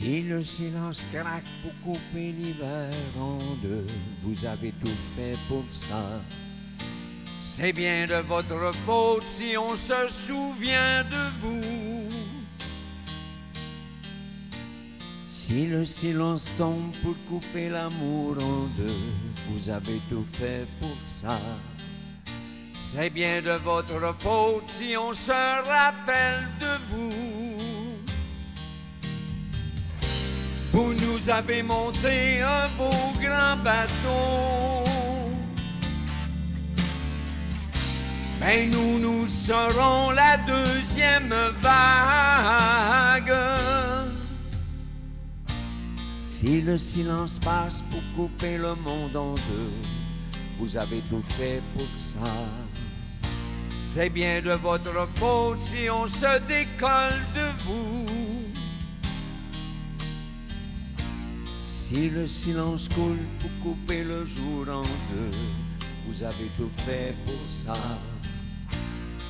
Si le silence craque pour couper l'hiver en deux, vous avez tout fait pour ça. C'est bien de votre faute si on se souvient de vous. Si le silence tombe pour couper l'amour en deux, vous avez tout fait pour ça. C'est bien de votre faute si on se rappelle de vous. Vous nous avez monté un beau grand bateau, mais nous serons la deuxième vague. Si le silence passe pour couper le monde en deux, vous avez tout fait pour ça. C'est bien de votre faute si on se décolle de vous. Si le silence coule pour couper le jour en deux, vous avez tout fait pour ça.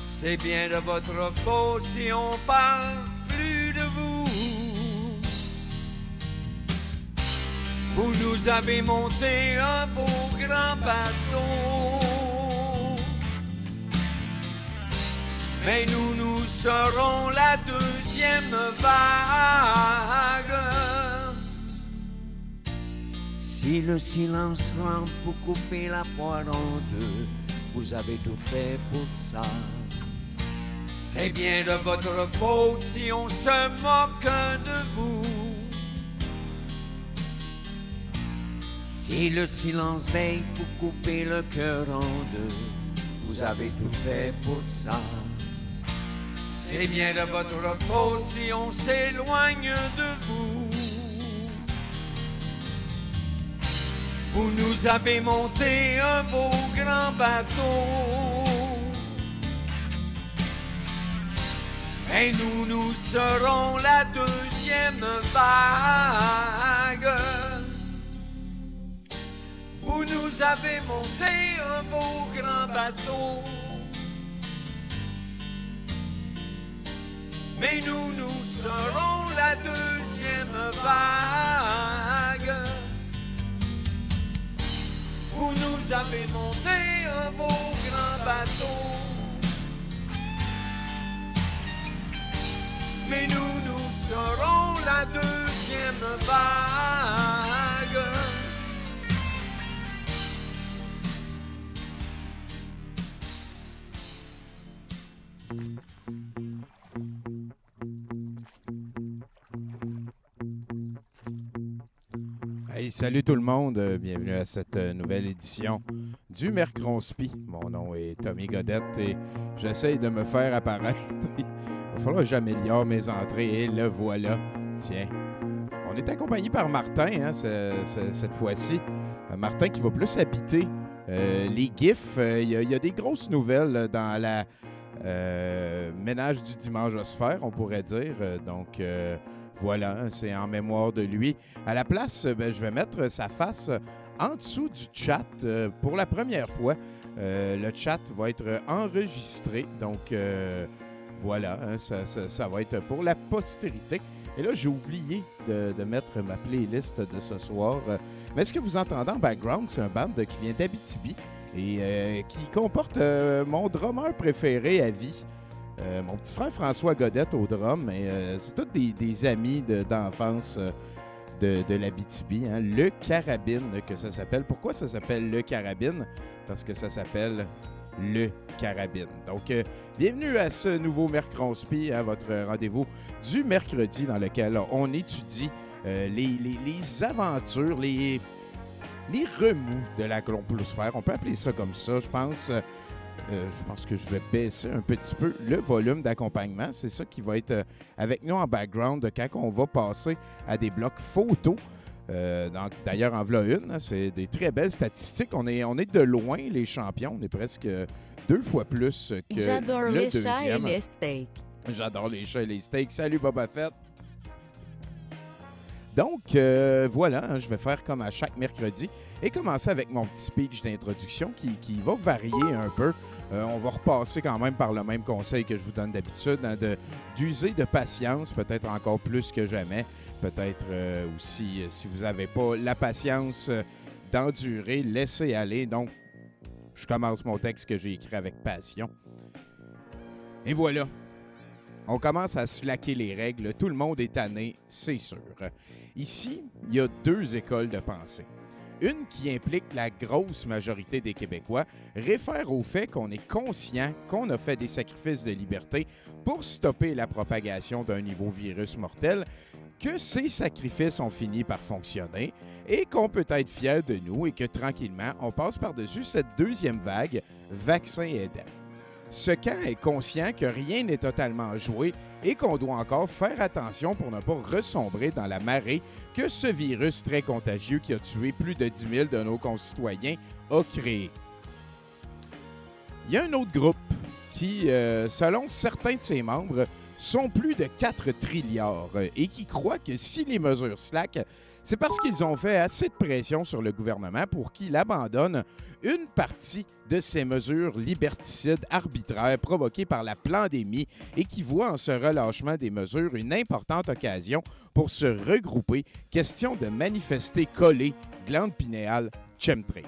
C'est bien de votre faute si on parle plus de vous. Vous nous avez monté un beau grand bateau, mais nous serons la deuxième vague. Si le silence rampe pour couper la poire en deux, vous avez tout fait pour ça. C'est bien de votre faute si on se moque de vous. Si le silence veille pour couper le cœur en deux, vous avez tout fait pour ça. C'est bien de votre faute si on s'éloigne de vous. Vous nous avez monté un beau grand bateau, et nous serons la deuxième vague. Vous nous avez monté un beau grand bateau, mais nous serons la deuxième vague. Vous nous avez monté un beau grand bateau, mais nous serons la deuxième vague. Hey, salut tout le monde, bienvenue à cette nouvelle édition du Mercronspi. Mon nom est Tommy Godette et j'essaye de me faire apparaître. Il va falloir que j'améliore mes entrées et le voilà. Tiens, on est accompagné par Martin hein, cette fois-ci. Martin qui va plus habiter les GIFs. Il y a des grosses nouvelles dans la ménage du dimanche à se faire, on pourrait dire. Donc, voilà, c'est en mémoire de lui. À la place, je vais mettre sa face en dessous du chat pour la première fois. Le chat va être enregistré. Donc, voilà, hein, ça va être pour la postérité. Et là, j'ai oublié de mettre ma playlist de ce soir. Mais ce que vous entendez en background, c'est un band qui vient d'Abitibi et qui comporte mon drummer préféré à vie. Mon petit frère François Godette au drum, mais c'est tous des amis d'enfance de l'Abitibi. Hein. Le Carabine, que ça s'appelle. Pourquoi ça s'appelle Le Carabine? Parce que ça s'appelle Le Carabine. Donc, bienvenue à ce nouveau Mercronspi, hein, votre rendez-vous du mercredi dans lequel on étudie les aventures, les remous de la globosphère. On peut appeler ça comme ça, je pense. Je pense que je vais baisser un petit peu le volume d'accompagnement. C'est ça qui va être avec nous en background quand on va passer à des blocs photos. D'ailleurs, en voilà une, hein, c'est des très belles statistiques. On est de loin les champions. On est presque 2 fois plus que J'adore le les deuxième. chats et les steaks. J'adore les chats et les steaks. Salut Boba Fett. Donc, voilà, hein, je vais faire comme à chaque mercredi et commencer avec mon petit speech d'introduction qui va varier un peu On va repasser quand même par le même conseil que je vous donne d'habitude, hein, d'user de patience, peut-être encore plus que jamais. Peut-être aussi, si vous n'avez pas la patience d'endurer, laissez aller. Donc, je commence mon texte que j'ai écrit avec passion. Et voilà. On commence à slacker les règles. Tout le monde est tanné, c'est sûr. Ici, il y a deux écoles de pensée. Une qui implique la grosse majorité des Québécois réfère au fait qu'on est conscient qu'on a fait des sacrifices de liberté pour stopper la propagation d'un nouveau virus mortel, que ces sacrifices ont fini par fonctionner et qu'on peut être fier de nous et que tranquillement, on passe par-dessus cette deuxième vague, vaccin aidant. Ce camp est conscient que rien n'est totalement joué et qu'on doit encore faire attention pour ne pas ressombrer dans la marée que ce virus très contagieux qui a tué plus de 10 000 de nos concitoyens a créé. Il y a un autre groupe qui, selon certains de ses membres, sont plus de 4 trilliards et qui croient que si les mesures slack, c'est parce qu'ils ont fait assez de pression sur le gouvernement pour qu'il abandonne une partie de ces mesures liberticides arbitraires provoquées par la pandémie et qui voient en ce relâchement des mesures une importante occasion pour se regrouper, question de manifester collé, glande pinéale, chemtrail.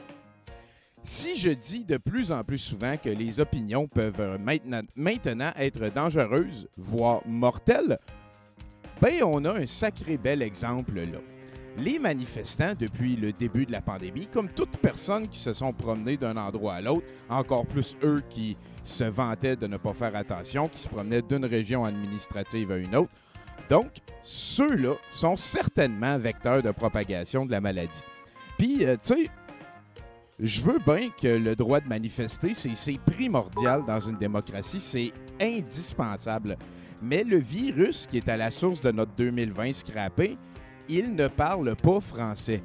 Si je dis de plus en plus souvent que les opinions peuvent maintenant être dangereuses, voire mortelles, ben on a un sacré bel exemple là. Les manifestants, depuis le début de la pandémie, comme toute personne qui se sont promenés d'un endroit à l'autre, encore plus eux qui se vantaient de ne pas faire attention, qui se promenaient d'une région administrative à une autre. Donc, ceux-là sont certainement vecteurs de propagation de la maladie. Puis, tu sais, je veux bien que le droit de manifester, c'est primordial dans une démocratie, c'est indispensable. Mais le virus qui est à la source de notre 2020 scrappé, il ne parle pas français.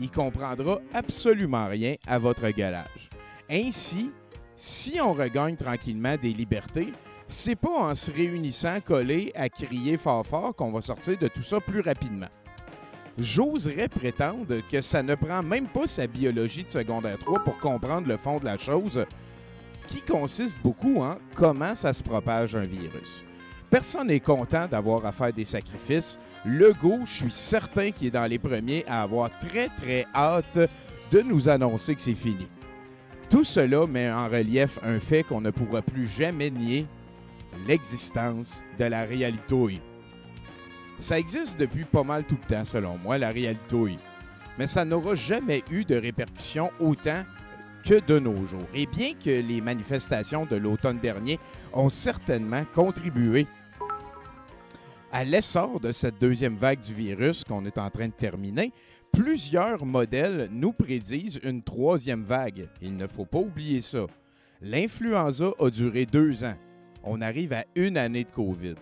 Il comprendra absolument rien à votre gueulage. Ainsi, si on regagne tranquillement des libertés, c'est pas en se réunissant collés à crier fort fort qu'on va sortir de tout ça plus rapidement. J'oserais prétendre que ça ne prend même pas sa biologie de secondaire 3 pour comprendre le fond de la chose, qui consiste beaucoup en comment ça se propage un virus. Personne n'est content d'avoir à faire des sacrifices. Legault, je suis certain qu'il est dans les premiers à avoir très, très hâte de nous annoncer que c'est fini. Tout cela met en relief un fait qu'on ne pourra plus jamais nier, l'existence de la réalité. Ça existe depuis pas mal tout le temps, selon moi, la réalité. Mais ça n'aura jamais eu de répercussions autant que de nos jours. Et bien que les manifestations de l'automne dernier ont certainement contribué à l'essor de cette deuxième vague du virus qu'on est en train de terminer, plusieurs modèles nous prédisent une troisième vague. Il ne faut pas oublier ça. L'influenza a duré 2 ans. On arrive à 1 année de COVID.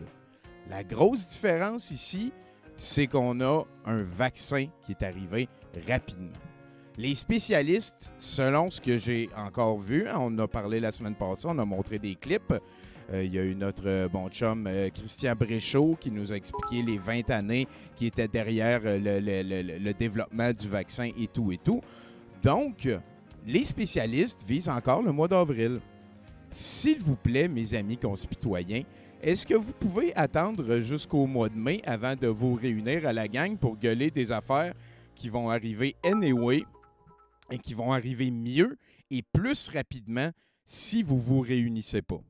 La grosse différence ici, c'est qu'on a un vaccin qui est arrivé rapidement. Les spécialistes, selon ce que j'ai encore vu, on en a parlé la semaine passée, on a montré des clips. Il y a eu notre bon chum Christian Bréchot qui nous a expliqué les 20 années qui étaient derrière le développement du vaccin et tout et tout. Donc, les spécialistes visent encore le mois d'avril. S'il vous plaît, mes amis concitoyens, est-ce que vous pouvez attendre jusqu'au mois de mai avant de vous réunir à la gang pour gueuler des affaires qui vont arriver anyway et qui vont arriver mieux et plus rapidement si vous ne vous réunissez pas?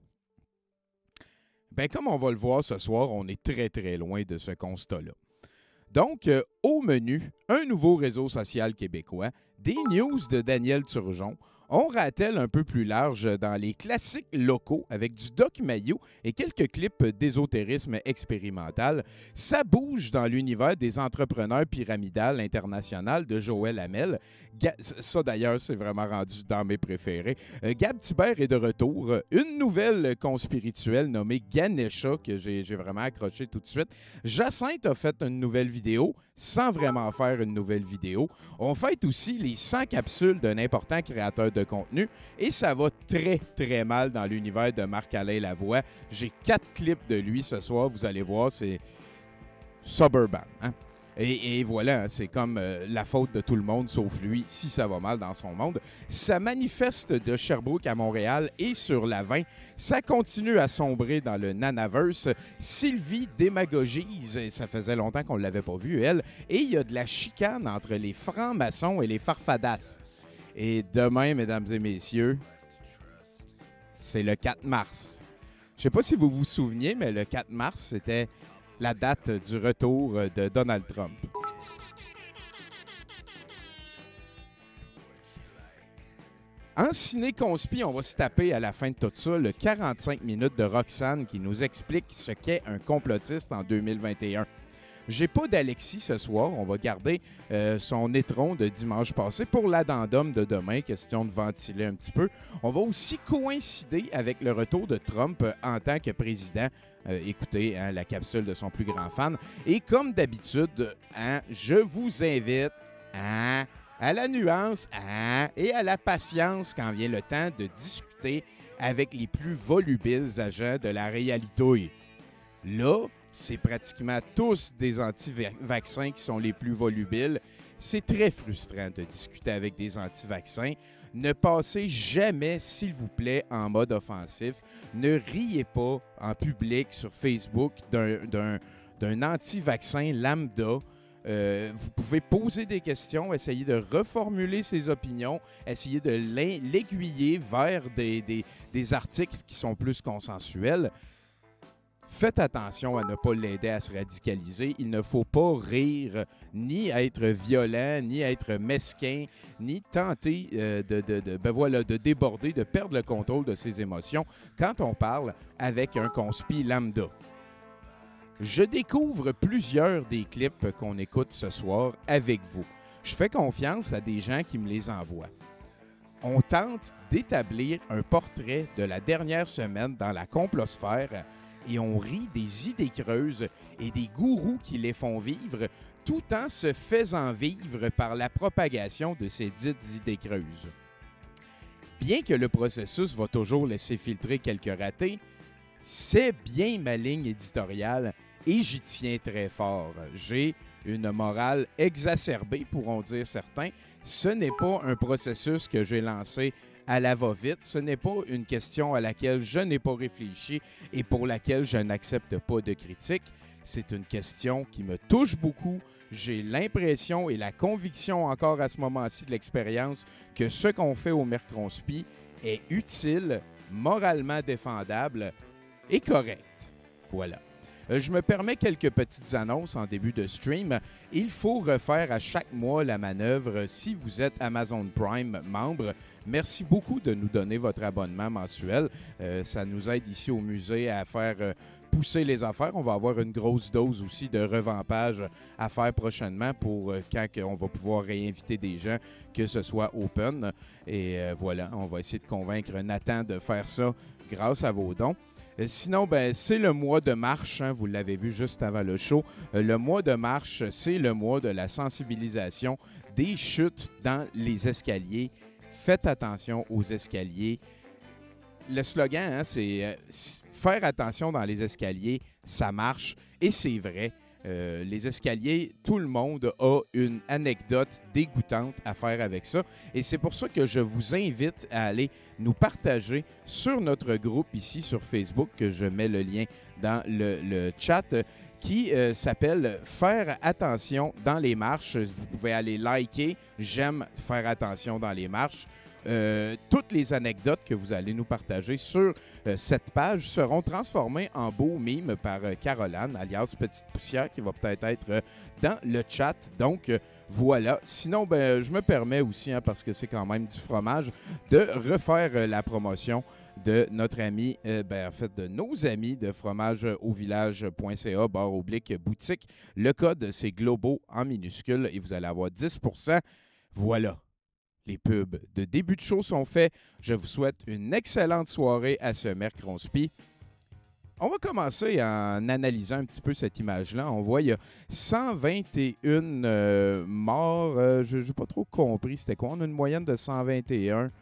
Bien, comme on va le voir ce soir, on est très, très loin de ce constat-là. Donc, au menu, un nouveau réseau social québécois, des news de Daniel Turgeon, on ratelle un peu plus large dans les classiques locaux avec du Doc Mayou et quelques clips d'ésotérisme expérimental. Ça bouge dans l'univers des entrepreneurs pyramidales internationales de Joël Hamel. Ça, d'ailleurs, c'est vraiment rendu dans mes préférés. Gab Thibert est de retour. Une nouvelle conspirituelle nommée Ganesha que j'ai vraiment accroché tout de suite. Jacinthe a fait une nouvelle vidéo sans vraiment faire une nouvelle vidéo. On fête aussi les 100 capsules d'un important créateur de contenu et ça va très, très mal dans l'univers de Marc-Alain Lavoie. J'ai 4 clips de lui ce soir, vous allez voir, c'est Suburban. Hein? Et voilà, c'est comme la faute de tout le monde, sauf lui, si ça va mal dans son monde. Ça manifeste de Sherbrooke à Montréal et sur la 20. Ça continue à sombrer dans le Nanaverse. Sylvie démagogise, et ça faisait longtemps qu'on ne l'avait pas vue, elle. Et il y a de la chicane entre les francs-maçons et les farfadasses. Et demain, mesdames et messieurs, c'est le 4 mars. Je ne sais pas si vous vous souveniez, mais le 4 mars, c'était la date du retour de Donald Trump. En ciné-conspi, on va se taper à la fin de tout ça le 45 minutes de Roxane qui nous explique ce qu'est un complotiste en 2021. J'ai pas d'Alexis ce soir. On va garder son étron de dimanche passé pour l'addendum de demain, question de ventiler un petit peu. On va aussi coïncider avec le retour de Trump en tant que président. Écoutez la capsule de son plus grand fan. Et comme d'habitude, je vous invite à la nuance et à la patience quand vient le temps de discuter avec les plus volubiles agents de la réalité. Là, c'est pratiquement tous des anti-vaccins qui sont les plus volubiles. C'est très frustrant de discuter avec des anti-vaccins. Ne passez jamais, s'il vous plaît, en mode offensif. Ne riez pas en public sur Facebook d'un anti-vaccin lambda. Vous pouvez poser des questions, essayer de reformuler ses opinions, essayer de l'aiguiller vers des articles qui sont plus consensuels. Faites attention à ne pas l'aider à se radicaliser. Il ne faut pas rire, ni être violent, ni être mesquin, ni tenter de déborder, de perdre le contrôle de ses émotions quand on parle avec un conspi lambda. Je découvre plusieurs des clips qu'on écoute ce soir avec vous. Je fais confiance à des gens qui me les envoient. On tente d'établir un portrait de la dernière semaine dans la complosphère et on rit des idées creuses et des gourous qui les font vivre tout en se faisant vivre par la propagation de ces dites idées creuses. Bien que le processus va toujours laisser filtrer quelques ratés, c'est bien ma ligne éditoriale et j'y tiens très fort. J'ai une morale exacerbée, pourront dire certains. Ce n'est pas un processus que j'ai lancé à la va-vite. Ce n'est pas une question à laquelle je n'ai pas réfléchi et pour laquelle je n'accepte pas de critique. C'est une question qui me touche beaucoup. J'ai l'impression et la conviction encore à ce moment-ci de l'expérience que ce qu'on fait au Mercronspi est utile, moralement défendable et correct. Voilà. Je me permets quelques petites annonces en début de stream. Il faut refaire à chaque mois la manœuvre si vous êtes Amazon Prime membre. Merci beaucoup de nous donner votre abonnement mensuel. Ça nous aide ici au musée à faire pousser les affaires. On va avoir une grosse dose aussi de revampage à faire prochainement pour quand on va pouvoir réinviter des gens, que ce soit open. Et voilà, on va essayer de convaincre Nathan de faire ça grâce à vos dons. Sinon, c'est le mois de marche, vous l'avez vu juste avant le show. Le mois de marche, c'est le mois de la sensibilisation des chutes dans les escaliers. Faites attention aux escaliers. Le slogan, c'est faire attention dans les escaliers, ça marche et c'est vrai. Les escaliers, tout le monde a une anecdote dégoûtante à faire avec ça. Et c'est pour ça que je vous invite à aller nous partager sur notre groupe ici sur Facebook, que je mets le lien dans le chat, qui s'appelle « Faire attention dans les marches ». Vous pouvez aller liker « J'aime faire attention dans les marches ». Toutes les anecdotes que vous allez nous partager sur cette page seront transformées en beaux mimes par Caroline, alias Petite Poussière, qui va peut-être être dans le chat. Donc, voilà. Sinon, je me permets aussi, parce que c'est quand même du fromage, de refaire la promotion de notre ami, en fait, de nos amis de fromageauvillage.ca/boutique. Le code, c'est Globo en minuscule et vous allez avoir 10%. Voilà. Les pubs de début de show sont faits. Je vous souhaite une excellente soirée à ce Mercronspi. On va commencer en analysant un petit peu cette image-là. On voit il y a 121 morts. Je n'ai pas trop compris c'était quoi. On a une moyenne de 121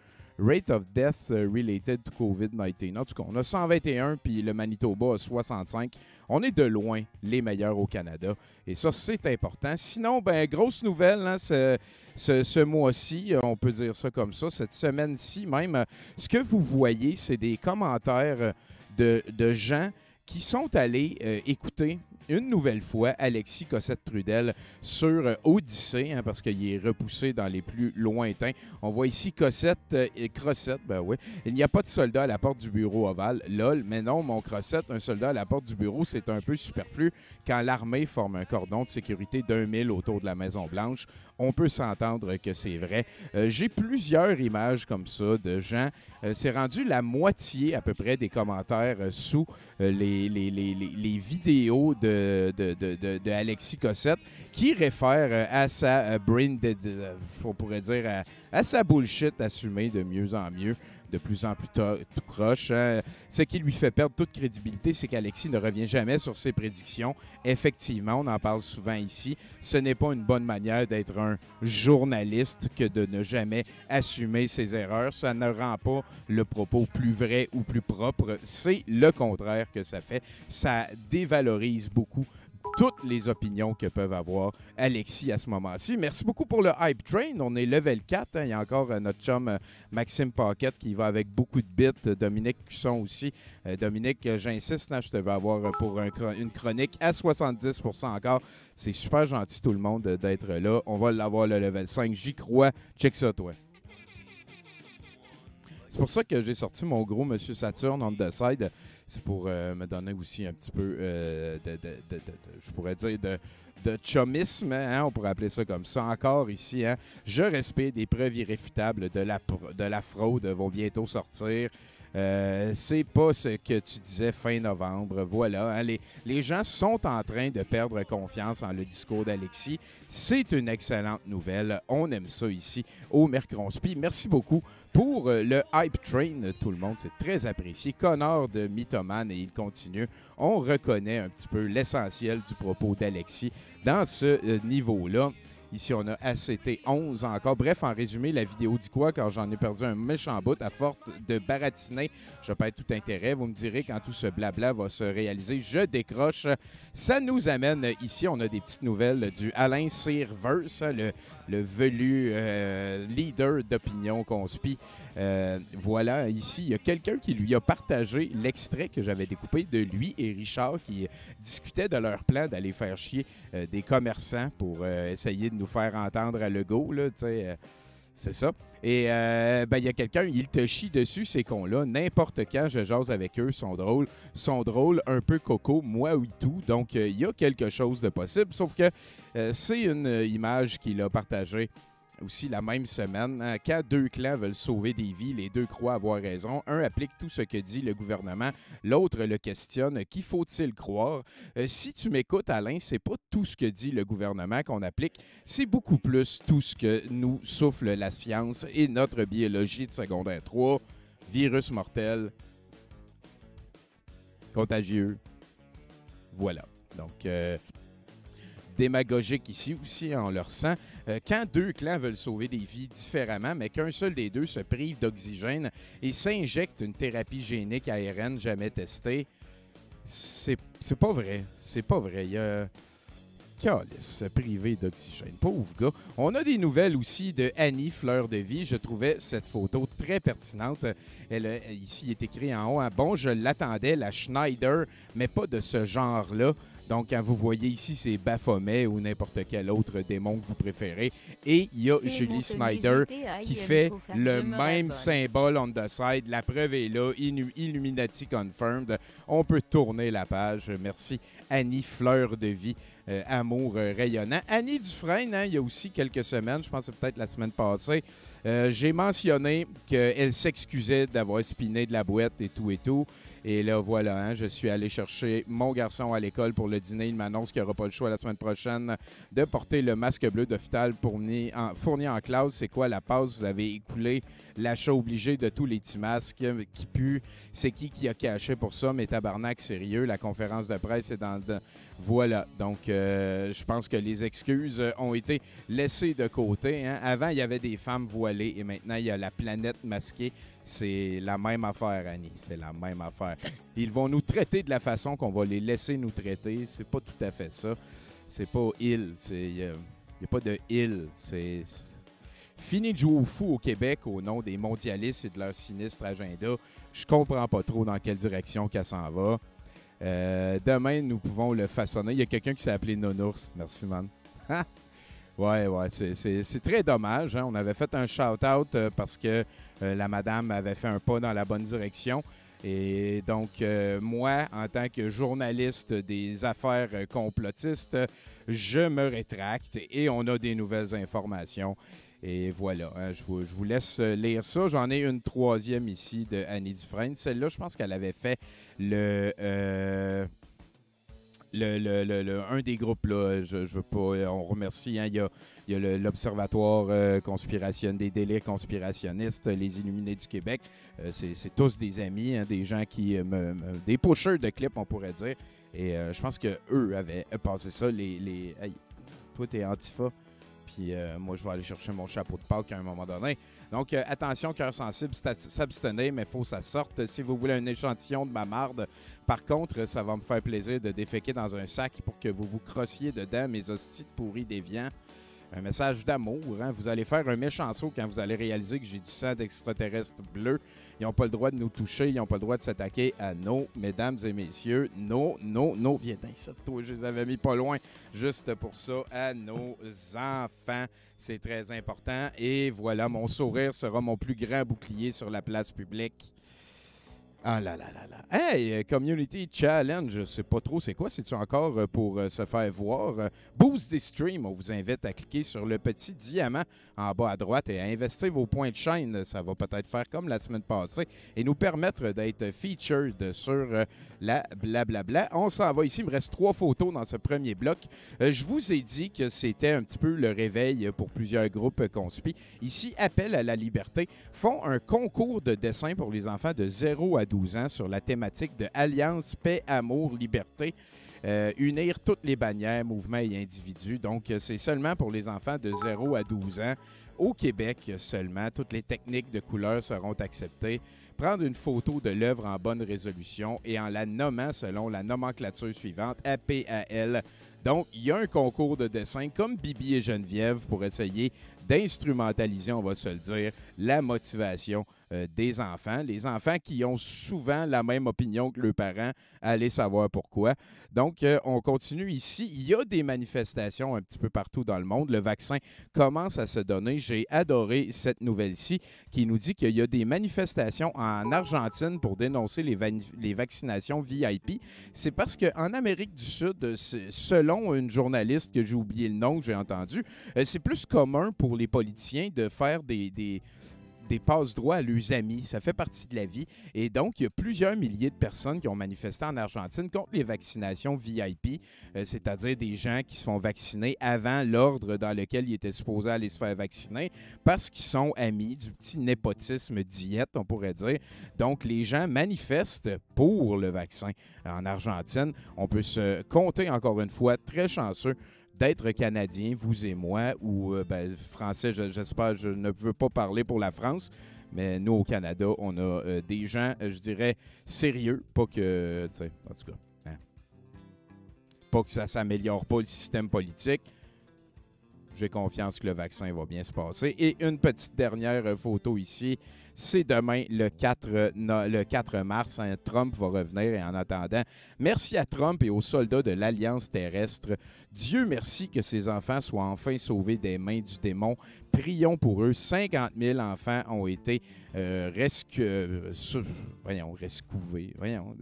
Rate of death related to COVID-19. En tout cas, on a 121, puis le Manitoba a 65. On est de loin les meilleurs au Canada. Et ça, c'est important. Sinon, ben grosse nouvelle, hein, ce mois-ci, on peut dire ça comme ça, cette semaine-ci même, ce que vous voyez, c'est des commentaires de gens qui sont allés écouter une nouvelle fois Alexis Cossette-Trudel sur Odyssée, hein, parce qu'il est repoussé dans les plus lointains. On voit ici Cossette et Crossette, ben oui. Il n'y a pas de soldat à la porte du bureau ovale, lol, mais non, mon Crossette, un soldat à la porte du bureau, c'est un peu superflu. Quand l'armée forme un cordon de sécurité d'1 000 autour de la Maison-Blanche, on peut s'entendre que c'est vrai. J'ai plusieurs images comme ça de gens. C'est rendu la moitié à peu près des commentaires sous les vidéos de Alexis Cossette qui réfèrent à sa brain dead, on pourrait dire à sa bullshit assumée de mieux en mieux, de plus en plus tout croche. Hein. Ce qui lui fait perdre toute crédibilité, c'est qu'Alexis ne revient jamais sur ses prédictions. Effectivement, on en parle souvent ici. Ce n'est pas une bonne manière d'être un journaliste que de ne jamais assumer ses erreurs. Ça ne rend pas le propos plus vrai ou plus propre. C'est le contraire que ça fait. Ça dévalorise beaucoup toutes les opinions que peuvent avoir Alexis à ce moment-ci. Merci beaucoup pour le Hype Train. On est level 4. Hein. Il y a encore notre chum Maxime Paquette qui va avec beaucoup de bits. Dominique Cusson aussi. Dominique, j'insiste, hein, je te veux avoir pour une chronique à 70% encore. C'est super gentil tout le monde d'être là. On va l'avoir le level 5. J'y crois. Check ça, toi. C'est pour ça que j'ai sorti mon gros Monsieur Saturne on the side. C'est pour me donner aussi un petit peu je pourrais dire, de chumisme, hein, on pourrait appeler ça comme ça. Encore ici, hein, je respecte des preuves irréfutables de la fraude vont bientôt sortir. C'est pas ce que tu disais fin novembre. Voilà, hein, les gens sont en train de perdre confiance en le discours d'Alexis. C'est une excellente nouvelle. On aime ça ici au Mercronspi. Merci beaucoup pour le Hype Train, tout le monde. C'est très apprécié. Connor de mythomane et il continue. On reconnaît un petit peu l'essentiel du propos d'Alexis dans ce niveau-là. Ici, on a ACT 11 encore. Bref, en résumé, la vidéo dit quoi quand j'en ai perdu un méchant bout à force de baratiner? Je perds tout intérêt. Vous me direz quand tout ce blabla va se réaliser. Je décroche. Ça nous amène ici. On a des petites nouvelles du Alain Cyr-Verse, le velu leader d'opinion conspi. Voilà, ici, il y a quelqu'un qui lui a partagé l'extrait que j'avais découpé de lui et Richard qui discutaient de leur plan d'aller faire chier des commerçants pour essayer de nous faire entendre à Legault, là, tu sais. C'est ça. Et il y a quelqu'un, il te chie dessus, ces cons-là. N'importe quand, je jase avec eux, sont drôles, un peu coco, moi oui tout. Donc, il y a quelque chose de possible. Sauf que c'est une image qu'il a partagée aussi la même semaine. Hein, quand deux clans veulent sauver des vies, les deux croient avoir raison. Un applique tout ce que dit le gouvernement, l'autre le questionne. Qui faut-il croire? Si tu m'écoutes, Alain, c'est pas tout ce que dit le gouvernement qu'on applique, c'est beaucoup plus tout ce que nous souffle la science et notre biologie de secondaire 3. Virus mortel, contagieux. Voilà. Donc, démagogique ici aussi, on le ressent. Quand deux clans veulent sauver des vies différemment, mais qu'un seul des deux se prive d'oxygène et s'injecte une thérapie génique ARN jamais testée, c'est pas vrai. C'est pas vrai. Il y a... Calice, privé d'oxygène. Pauvre gars. On a des nouvelles aussi de Annie, fleur de vie. Je trouvais cette photo très pertinente. Ici, il est écrit en haut, hein, bon, je l'attendais, la Schneider, mais pas de ce genre-là. Donc, quand vous voyez ici, c'est Baphomet ou n'importe quel autre démon que vous préférez. Et il y a Julie Snyder qui fait le même symbole on the side. La preuve est là. Illuminati confirmed. On peut tourner la page. Merci, Annie, fleur de vie. Amour rayonnant. Annie Dufresne, hein, il y a aussi quelques semaines, je pense que c'est peut-être la semaine passée, j'ai mentionné qu'elle s'excusait d'avoir spiné de la boîte et tout et tout. Et là, voilà, hein, je suis allé chercher mon garçon à l'école pour le dîner. Il m'annonce qu'il n'aura pas le choix la semaine prochaine de porter le masque bleu d'hôpital fourni en classe. C'est quoi la passe? Vous avez écoulé l'achat obligé de tous les petits masques qui puent. C'est qui a caché pour ça? Mais tabarnak, sérieux, la conférence de presse est dans... Voilà, donc je pense que les excuses ont été laissées de côté. Hein. Avant, il y avait des femmes voilées et maintenant, il y a la planète masquée. C'est la même affaire, Annie. C'est la même affaire. Ils vont nous traiter de la façon qu'on va les laisser nous traiter. C'est pas tout à fait ça. C'est pas il. Il n'y a pas de il. C'est fini de jouer au fou au Québec au nom des mondialistes et de leur sinistre agenda. Je comprends pas trop dans quelle direction qu'elle s'en va. Demain, nous pouvons le façonner. Il y a quelqu'un qui s'est appelé Nounours. Merci, man. Ouais, c'est très dommage. Hein? On avait fait un shout-out parce que la madame avait fait un pas dans la bonne direction. Et donc, moi, en tant que journaliste des affaires complotistes, je me rétracte et on a des nouvelles informations. Et voilà, hein, je vous laisse lire ça. J'en ai une troisième ici de Annie Dufresne. Celle-là, je pense qu'elle avait fait un des groupes, là, je veux pas, on remercie, hein, il y a l'Observatoire des délires conspirationnistes, les Illuminés du Québec. C'est tous des amis, hein, des gens qui des pushers de clips, on pourrait dire. Et je pense qu'eux avaient passé ça. Hey, toi, t'es Antifa. Puis moi, je vais aller chercher mon chapeau de Pâques à un moment donné. Donc, attention, cœur sensible, s'abstenir, mais il faut que ça sorte. Si vous voulez un échantillon de ma marde, par contre, ça va me faire plaisir de déféquer dans un sac pour que vous vous crossiez dedans, mes hosties de pourris déviants. Un message d'amour. Hein? Vous allez faire un méchant saut quand vous allez réaliser que j'ai du sang d'extraterrestre bleu. Ils n'ont pas le droit de nous toucher. Ils n'ont pas le droit de s'attaquer à nos mesdames et messieurs. Viens d'inside, toi, je les avais mis pas loin. Juste pour ça, à nos enfants. C'est très important. Et voilà, mon sourire sera mon plus grand bouclier sur la place publique. Ah là là là là. Hey, Community Challenge, je sais pas trop c'est quoi. C'est-tu encore pour se faire voir? Boost des streams, on vous invite à cliquer sur le petit diamant en bas à droite et à investir vos points de chaîne. Ça va peut-être faire comme la semaine passée et nous permettre d'être featured sur la blablabla. On s'en va ici. Il me reste 3 photos dans ce premier bloc. Je vous ai dit que c'était un petit peu le réveil pour plusieurs groupes conspi. Ici, Appel à la liberté font un concours de dessin pour les enfants de 0 à 12 ans sur la thématique de Alliance, paix, amour, liberté. Unir toutes les bannières, mouvements et individus. Donc, c'est seulement pour les enfants de 0 à 12 ans. Au Québec seulement, toutes les techniques de couleurs seront acceptées. Prendre une photo de l'œuvre en bonne résolution et en la nommant selon la nomenclature suivante, APAL. Donc, il y a un concours de dessin comme Bibi et Geneviève pour essayer d'instrumentaliser, on va se le dire, la motivation des enfants. Les enfants qui ont souvent la même opinion que leurs parents, allez savoir pourquoi. Donc, on continue ici. Il y a des manifestations un petit peu partout dans le monde. Le vaccin commence à se donner. J'ai adoré cette nouvelle-ci qui nous dit qu'il y a des manifestations en Argentine pour dénoncer les vaccinations VIP. C'est parce qu'en Amérique du Sud, selon une journaliste que j'ai oublié le nom, que j'ai entendu, c'est plus commun pour les politiciens de faire des passe-droits à leurs amis. Ça fait partie de la vie. Et donc, il y a plusieurs milliers de personnes qui ont manifesté en Argentine contre les vaccinations VIP, c'est-à-dire des gens qui se font vacciner avant l'ordre dans lequel ils étaient supposés aller se faire vacciner parce qu'ils sont amis du petit népotisme diète, on pourrait dire. Donc, les gens manifestent pour le vaccin en Argentine. On peut se compter, encore une fois, très chanceux d'être Canadien, vous et moi, ou Français, j'espère, je ne veux pas parler pour la France, mais nous, au Canada, on a des gens, je dirais, sérieux, pas que, tu sais, en tout cas, hein, pas que ça s'améliore pas le système politique. J'ai confiance que le vaccin va bien se passer. Et une petite dernière photo ici. C'est demain, le 4 mars. Hein, Trump va revenir. Et en attendant, merci à Trump et aux soldats de l'Alliance terrestre. Dieu merci que ces enfants soient enfin sauvés des mains du démon. Prions pour eux. 50 000 enfants ont été rescouvés. Voyons,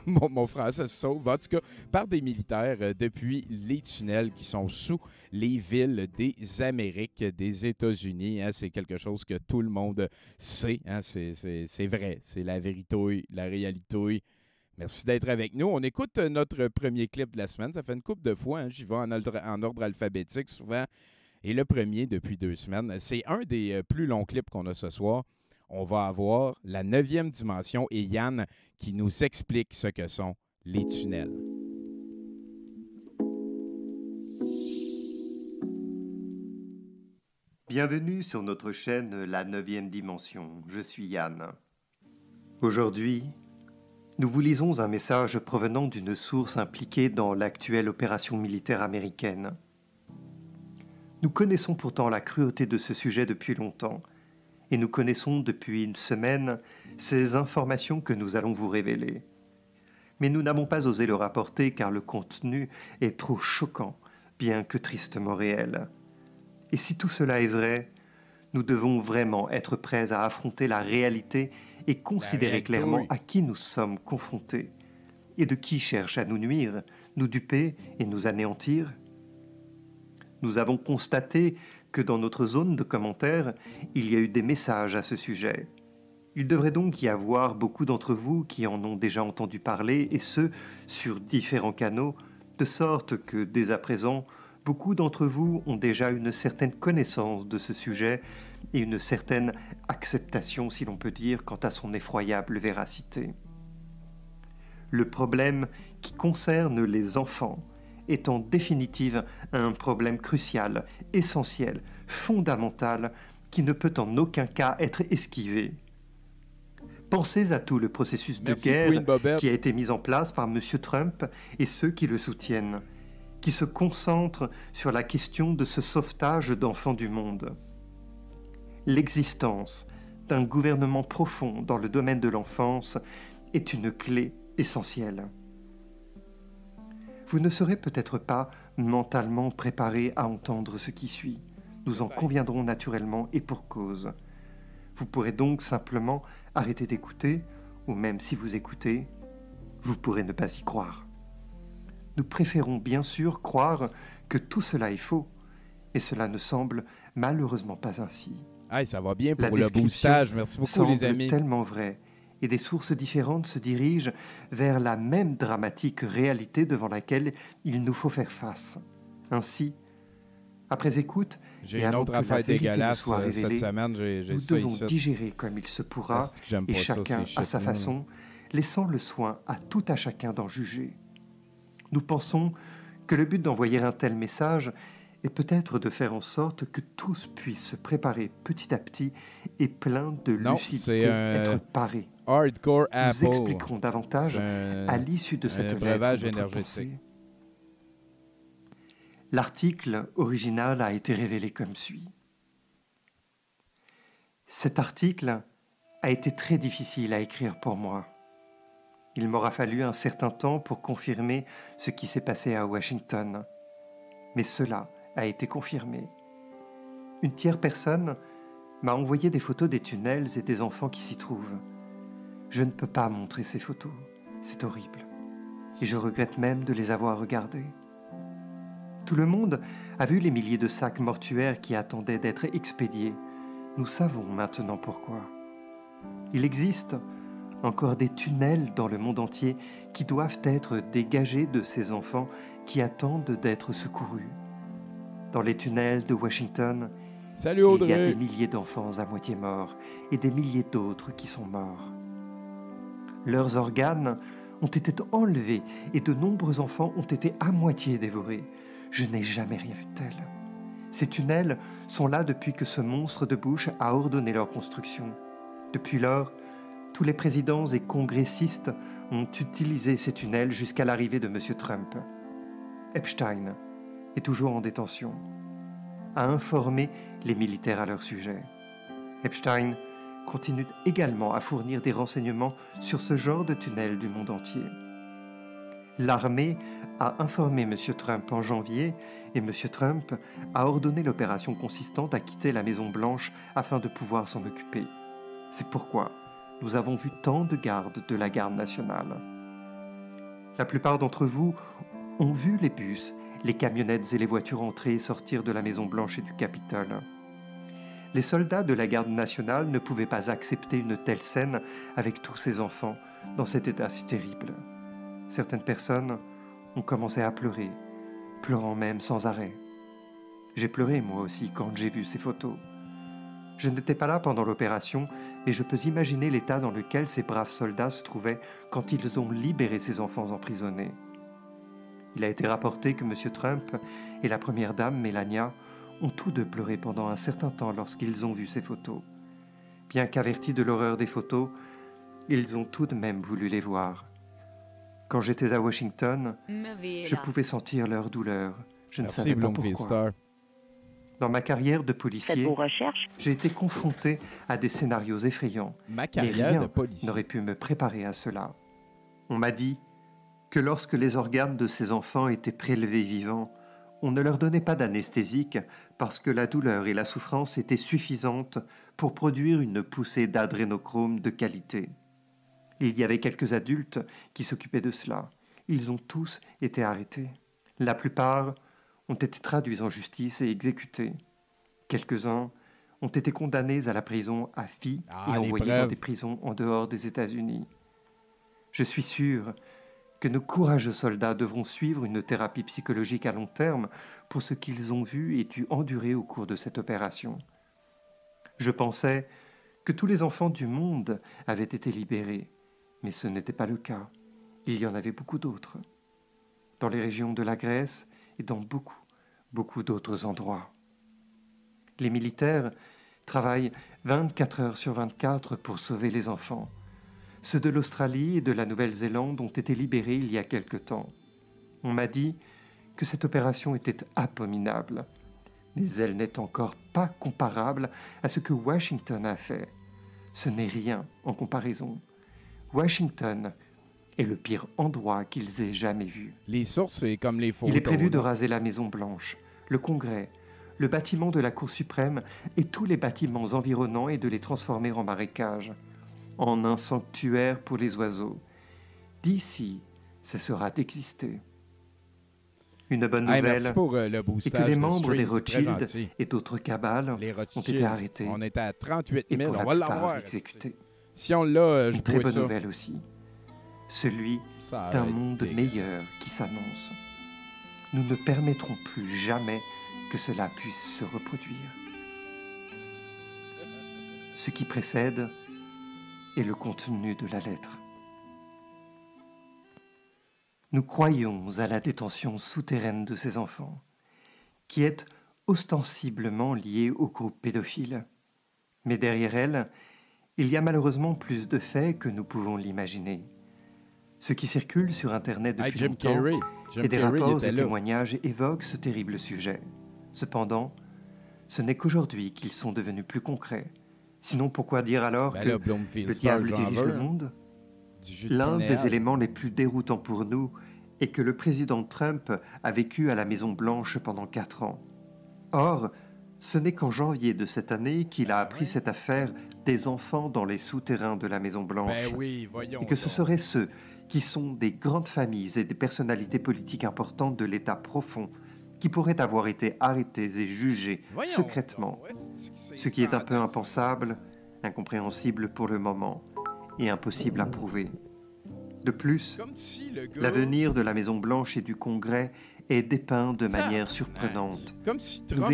mon français se sauve. En tout cas, par des militaires depuis les tunnels qui sont sous les villes des Amériques, des États-Unis. Hein, c'est quelque chose que tout le monde sait. Hein, c'est vrai. C'est la vérité, la réalité. Merci d'être avec nous. On écoute notre premier clip de la semaine. Ça fait une couple de fois. Hein, j'y vais en ordre alphabétique souvent. Et le premier depuis 2 semaines. C'est un des plus longs clips qu'on a ce soir. On va avoir la 9e dimension et Yann qui nous explique ce que sont les tunnels. Bienvenue sur notre chaîne La 9e Dimension. Je suis Yann. Aujourd'hui, nous vous lisons un message provenant d'une source impliquée dans l'actuelle opération militaire américaine. Nous connaissons pourtant la cruauté de ce sujet depuis longtemps, et nous connaissons depuis une semaine ces informations que nous allons vous révéler. Mais nous n'avons pas osé le rapporter car le contenu est trop choquant, bien que tristement réel. Et si tout cela est vrai, nous devons vraiment être prêts à affronter la réalité et considérer clairement à qui nous sommes confrontés et de qui cherche à nous nuire, nous duper et nous anéantir. Nous avons constaté que dans notre zone de commentaires, il y a eu des messages à ce sujet. Il devrait donc y avoir beaucoup d'entre vous qui en ont déjà entendu parler, et ce, sur différents canaux, de sorte que, dès à présent, beaucoup d'entre vous ont déjà une certaine connaissance de ce sujet et une certaine acceptation, si l'on peut dire, quant à son effroyable véracité. Le problème qui concerne les enfants est en définitive un problème crucial, essentiel, fondamental, qui ne peut en aucun cas être esquivé. Pensez à tout le processus de guerre qui a été mis en place par M. Trump et ceux qui le soutiennent, qui se concentre sur la question de ce sauvetage d'enfants du monde. L'existence d'un gouvernement profond dans le domaine de l'enfance est une clé essentielle. Vous ne serez peut-être pas mentalement préparé à entendre ce qui suit. Nous en conviendrons naturellement et pour cause. Vous pourrez donc simplement arrêter d'écouter, ou même si vous écoutez, vous pourrez ne pas y croire. Nous préférons bien sûr croire que tout cela est faux, et cela ne semble malheureusement pas ainsi. Hey, ça va bien pour le boostage. Merci beaucoup, les amis. Tellement vrai, et des sources différentes se dirigent vers la même dramatique réalité devant laquelle il nous faut faire face. Ainsi, après écoute, j'ai une autre affaire dégueulasse cette semaine. Nous devons digérer comme il se pourra, et chacun à sa façon, laissant le soin à tout à chacun d'en juger. Nous pensons que le but d'envoyer un tel message est peut-être de faire en sorte que tous puissent se préparer petit à petit et plein de lucidité, être parés. Hardcore Apple. Nous expliquerons davantage à l'issue de cette lettre notre pensée. L'article original a été révélé comme suit. Cet article a été très difficile à écrire pour moi. Il m'aura fallu un certain temps pour confirmer ce qui s'est passé à Washington. Mais cela a été confirmé. Une tierce personne m'a envoyé des photos des tunnels et des enfants qui s'y trouvent. Je ne peux pas montrer ces photos. C'est horrible. Et je regrette même de les avoir regardées. Tout le monde a vu les milliers de sacs mortuaires qui attendaient d'être expédiés. Nous savons maintenant pourquoi. Il existe encore des tunnels dans le monde entier qui doivent être dégagés de ces enfants qui attendent d'être secourus. Dans les tunnels de Washington, il y a des milliers d'enfants à moitié morts et des milliers d'autres qui sont morts. Leurs organes ont été enlevés et de nombreux enfants ont été à moitié dévorés. Je n'ai jamais rien vu de tel. Ces tunnels sont là depuis que ce monstre de Bush a ordonné leur construction. Depuis lors, tous les présidents et congressistes ont utilisé ces tunnels jusqu'à l'arrivée de M. Trump. Epstein est toujours en détention, a informé les militaires à leur sujet. Epstein continue également à fournir des renseignements sur ce genre de tunnels du monde entier. L'armée a informé M. Trump en janvier et M. Trump a ordonné l'opération consistante à quitter la Maison-Blanche afin de pouvoir s'en occuper. C'est pourquoi nous avons vu tant de gardes de la garde nationale. La plupart d'entre vous ont vu les bus, les camionnettes et les voitures entrer et sortir de la Maison-Blanche et du Capitole. Les soldats de la garde nationale ne pouvaient pas accepter une telle scène avec tous ces enfants dans cet état si terrible. Certaines personnes ont commencé à pleurer, pleurant même sans arrêt. J'ai pleuré moi aussi quand j'ai vu ces photos. Je n'étais pas là pendant l'opération, mais je peux imaginer l'état dans lequel ces braves soldats se trouvaient quand ils ont libéré ces enfants emprisonnés. Il a été rapporté que M. Trump et la première dame, Melania, ont tous deux pleuré pendant un certain temps lorsqu'ils ont vu ces photos. Bien qu'avertis de l'horreur des photos, ils ont tout de même voulu les voir. Quand j'étais à Washington, je pouvais sentir leur douleur. Je ne savais pas pourquoi. Dans ma carrière de policier, j'ai été confronté à des scénarios effrayants, mais rien n'aurait pu me préparer à cela. On m'a dit que lorsque les organes de ces enfants étaient prélevés vivants, on ne leur donnait pas d'anesthésique parce que la douleur et la souffrance étaient suffisantes pour produire une poussée d'adrénochrome de qualité. Il y avait quelques adultes qui s'occupaient de cela. Ils ont tous été arrêtés. La plupart ont été traduits en justice et exécutés. Quelques-uns ont été condamnés à la prison à vie et envoyés dans des prisons en dehors des États-Unis. Je suis sûr que nos courageux soldats devront suivre une thérapie psychologique à long terme pour ce qu'ils ont vu et dû endurer au cours de cette opération. Je pensais que tous les enfants du monde avaient été libérés, mais ce n'était pas le cas. Il y en avait beaucoup d'autres, dans les régions de la Grèce et dans beaucoup d'autres endroits. Les militaires travaillent 24 heures sur 24 pour sauver les enfants. Ceux de l'Australie et de la Nouvelle-Zélande ont été libérés il y a quelque temps. On m'a dit que cette opération était abominable, mais elle n'est encore pas comparable à ce que Washington a fait. Ce n'est rien en comparaison. Washington est le pire endroit qu'ils aient jamais vu. Les sources, c'est comme les photos. Il est prévu de raser la Maison-Blanche, le Congrès, le bâtiment de la Cour suprême et tous les bâtiments environnants et de les transformer en marécages, en un sanctuaire pour les oiseaux. D'ici, cessera d'exister. Une bonne nouvelle pour, le est que les membres des Rothschild et d'autres cabales ont été arrêtés. On était à 38 000, et pour on va l'avoir. Exécutés. Si on l'a, je Une très bonne nouvelle aussi. Celui d'un monde meilleur qui s'annonce. Nous ne permettrons plus jamais que cela puisse se reproduire. Ce qui précède est le contenu de la lettre. Nous croyons à la détention souterraine de ces enfants, qui est ostensiblement liée au groupe pédophile. Mais derrière elle, il y a malheureusement plus de faits que nous pouvons l'imaginer. Ce qui circule sur Internet depuis longtemps et des rapports et témoignages évoquent ce terrible sujet. Cependant, ce n'est qu'aujourd'hui qu'ils sont devenus plus concrets. Sinon, pourquoi dire alors que le diable dirige le monde? L'un des éléments les plus déroutants pour nous est que le président Trump a vécu à la Maison-Blanche pendant 4 ans. Or, ce n'est qu'en janvier de cette année qu'il a appris cette affaire des enfants dans les souterrains de la Maison-Blanche. Et que ce seraient ceux qui sont des grandes familles et des personnalités politiques importantes de l'État profond qui pourraient avoir été arrêtés et jugés secrètement, ce qui est un peu impensable, incompréhensible pour le moment et impossible à prouver. De plus, l'avenir de la Maison-Blanche et du Congrès est dépeint de manière surprenante. Comme si Trump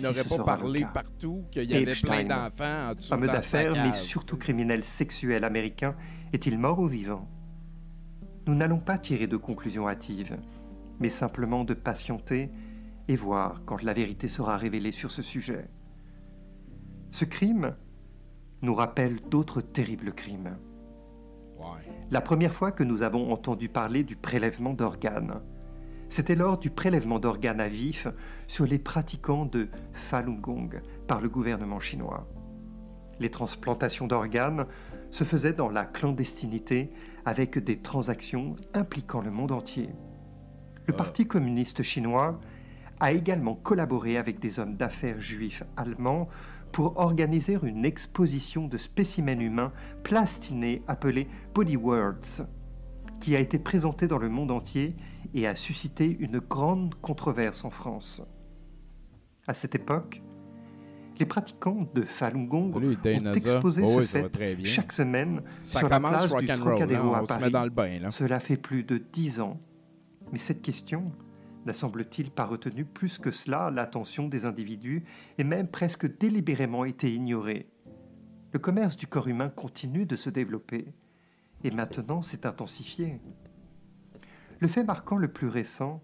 n'aurait pas parlé partout, qu'il y avait plein d'enfants en dessous homme d'affaires, mais surtout criminel sexuel américain, est-il mort ou vivant? Nous n'allons pas tirer de conclusions hâtives, mais simplement de patienter et voir quand la vérité sera révélée sur ce sujet. Ce crime nous rappelle d'autres terribles crimes. La première fois que nous avons entendu parler du prélèvement d'organes, c'était lors du prélèvement d'organes à vif sur les pratiquants de Falun Gong par le gouvernement chinois. Les transplantations d'organes se faisaient dans la clandestinité avec des transactions impliquant le monde entier. Le Parti communiste chinois a également collaboré avec des hommes d'affaires juifs allemands pour organiser une exposition de spécimens humains plastinés appelée Body Worlds, qui a été présentée dans le monde entier et a suscité une grande controverse en France. À cette époque, les pratiquants de Falun Gong ont exposé ce fait chaque semaine sur la place du Trocadéro à Paris. Cela fait plus de 10 ans. Mais cette question n'a semble-t-il pas retenu plus que cela l'attention des individus et même presque délibérément été ignorée. Le commerce du corps humain continue de se développer et maintenant s'est intensifié. Le fait marquant le plus récent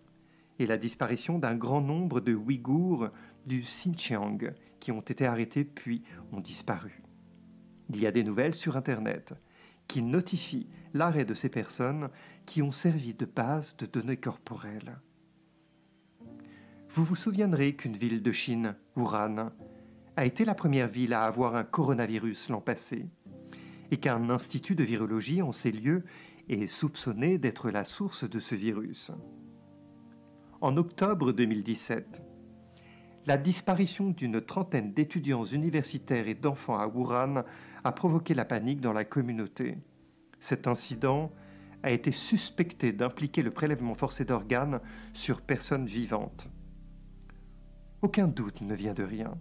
est la disparition d'un grand nombre de Ouïghours du Xinjiang qui ont été arrêtés puis ont disparu. Il y a des nouvelles sur Internet qui notifient l'arrêt de ces personnes qui ont servi de base de données corporelles. Vous vous souviendrez qu'une ville de Chine, Wuhan, a été la première ville à avoir un coronavirus l'an passé et qu'un institut de virologie en ces lieux est soupçonné d'être la source de ce virus. En octobre 2017, la disparition d'une trentaine d'étudiants universitaires et d'enfants à Wuhan a provoqué la panique dans la communauté. Cet incident a été suspecté d'impliquer le prélèvement forcé d'organes sur personnes vivantes. Aucun doute ne vient de rien.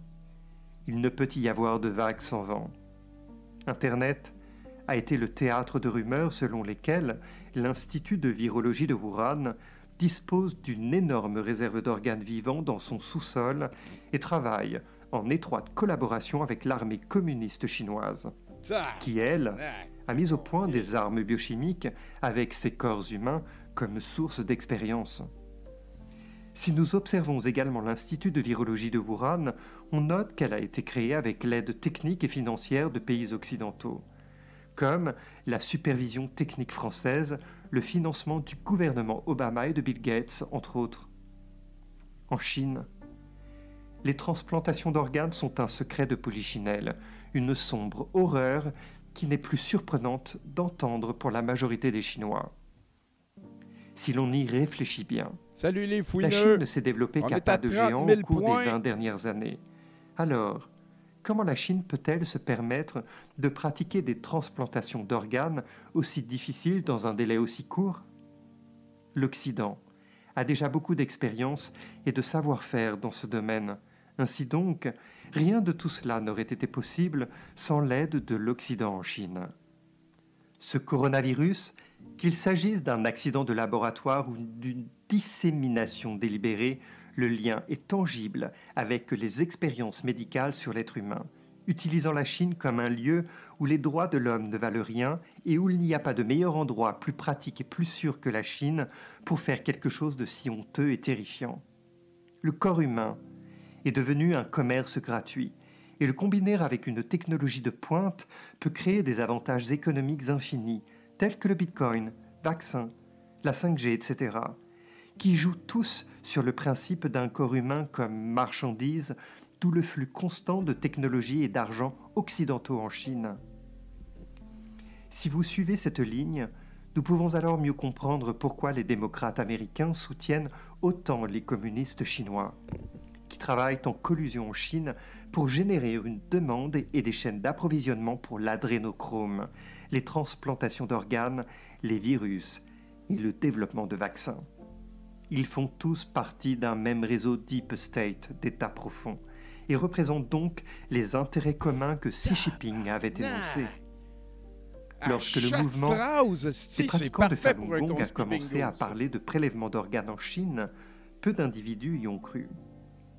Il ne peut y avoir de vague sans vent. Internet a été le théâtre de rumeurs selon lesquelles l'Institut de virologie de Wuhan dispose d'une énorme réserve d'organes vivants dans son sous-sol et travaille en étroite collaboration avec l'armée communiste chinoise, qui, elle, a mis au point des armes biochimiques avec ses corps humains comme source d'expérience. Si nous observons également l'Institut de virologie de Wuhan, on note qu'elle a été créée avec l'aide technique et financière de pays occidentaux, comme la supervision technique française, le financement du gouvernement Obama et de Bill Gates, entre autres. En Chine, les transplantations d'organes sont un secret de polichinelle, une sombre horreur qui n'est plus surprenante d'entendre pour la majorité des Chinois. Si l'on y réfléchit bien, Salut les la Chine ne s'est développée qu'à pas de 30 géant 000 au cours points. des 20 dernières années. Alors, comment la Chine peut-elle se permettre de pratiquer des transplantations d'organes aussi difficiles dans un délai aussi court? L'Occident a déjà beaucoup d'expérience et de savoir-faire dans ce domaine. Ainsi donc, rien de tout cela n'aurait été possible sans l'aide de l'Occident en Chine. Ce coronavirus, qu'il s'agisse d'un accident de laboratoire ou d'une dissémination délibérée, le lien est tangible avec les expériences médicales sur l'être humain, utilisant la Chine comme un lieu où les droits de l'homme ne valent rien et où il n'y a pas de meilleur endroit plus pratique et plus sûr que la Chine pour faire quelque chose de si honteux et terrifiant. Le corps humain est devenu un commerce gratuit, et le combiner avec une technologie de pointe peut créer des avantages économiques infinis, tels que le Bitcoin, vaccin, la 5G, etc., qui jouent tous sur le principe d'un corps humain comme marchandise, d'où le flux constant de technologies et d'argent occidentaux en Chine. Si vous suivez cette ligne, nous pouvons alors mieux comprendre pourquoi les démocrates américains soutiennent autant les communistes chinois, qui travaillent en collusion en Chine pour générer une demande et des chaînes d'approvisionnement pour l'adrénochrome, les transplantations d'organes, les virus et le développement de vaccins. Ils font tous partie d'un même réseau Deep State d'États profonds et représentent donc les intérêts communs que Xi Jinping avait énoncés. Lorsque le mouvement des pratiquants de Falun Gong a commencé à parler de prélèvement d'organes en Chine, peu d'individus y ont cru,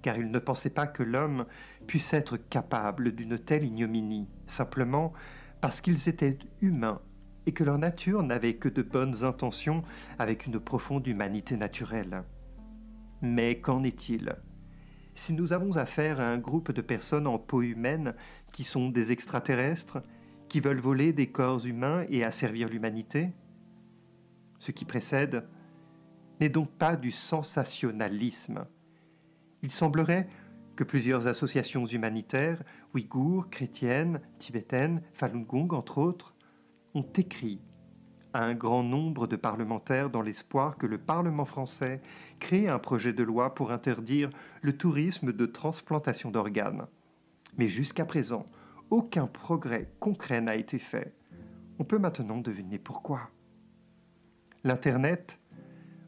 car ils ne pensaient pas que l'homme puisse être capable d'une telle ignominie, simplement parce qu'ils étaient humains et que leur nature n'avait que de bonnes intentions avec une profonde humanité naturelle. Mais qu'en est-il? Si nous avons affaire à un groupe de personnes en peau humaine qui sont des extraterrestres, qui veulent voler des corps humains et asservir l'humanité? Ce qui précède n'est donc pas du sensationnalisme. Il semblerait que plusieurs associations humanitaires, ouïghours, chrétiennes, tibétaines, Falun Gong entre autres, ont écrit à un grand nombre de parlementaires dans l'espoir que le Parlement français crée un projet de loi pour interdire le tourisme de transplantation d'organes. Mais jusqu'à présent, aucun progrès concret n'a été fait. On peut maintenant deviner pourquoi. L'Internet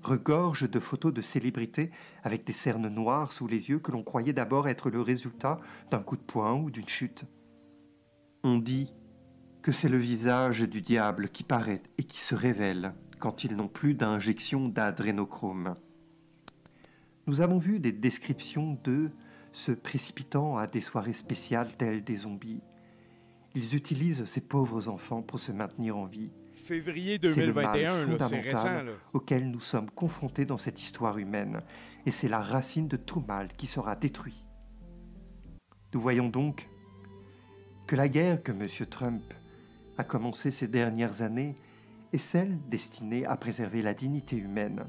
regorge de photos de célébrités avec des cernes noires sous les yeux que l'on croyait d'abord être le résultat d'un coup de poing ou d'une chute. On dit que c'est le visage du diable qui paraît et qui se révèle quand ils n'ont plus d'injection d'adrénochrome. Nous avons vu des descriptions d'eux se précipitant à des soirées spéciales telles des zombies. Ils utilisent ces pauvres enfants pour se maintenir en vie. Février C'est le 2021, mal là, c'est récent. fondamental Là. auquel nous sommes confrontés dans cette histoire humaine. Et c'est la racine de tout mal qui sera détruit. Nous voyons donc que la guerre que M. Trump a commencée ces dernières années est celle destinée à préserver la dignité humaine